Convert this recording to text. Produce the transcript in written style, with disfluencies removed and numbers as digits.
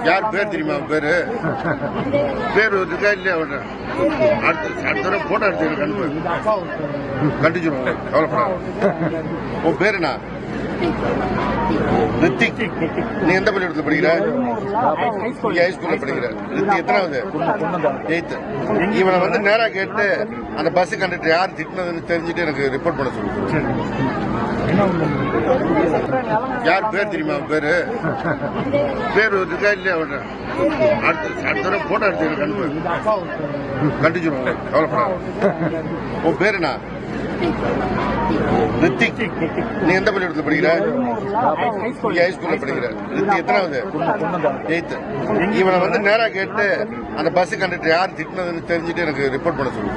யார் பேர் தெரியுமா? பேரு இருக்கா இல்லையா? அடுத்த தடவை போட்டோ எடுத்து கண்டிச்சிருவோம். கவலைப்படாது. உன் பேரு என்ன? ரித்திக். நீ எந்த பள்ளிக்கூடத்தில் படிக்கிற? ஹைஸ்கூல்ல படிக்கிற. ரித்திக் எத்தனாவது? 8th. இவனை வந்து நேரா கேட்டு அந்த பஸ் கண்டக்டர் யார் திட்டினதுன்னு தெரிஞ்சுட்டு எனக்கு ரிப்போர்ட் பண்ண சொல்லு. யார் பேர் தெரியுமா? பேரு இருக்கா இல்லையா? அடுத்த தடவை போட்டோ எடுத்து கண்டிச்சிருவோம். கவலைப்படாது. உன் பேரு என்ன? ரித்திக். நீ எந்த பள்ளிக்கூடத்தில் படிக்கிற? ஹைஸ்கூல்ல படிக்கிற. ரித்திக் எத்தனாவது? 8th. இவனை வந்து நேரா கேட்டு அந்த பஸ் கண்டக்டர் யார் திட்டினதுன்னு தெரிஞ்சுட்டு எனக்கு ரிப்போர்ட் பண்ண சொல்லு.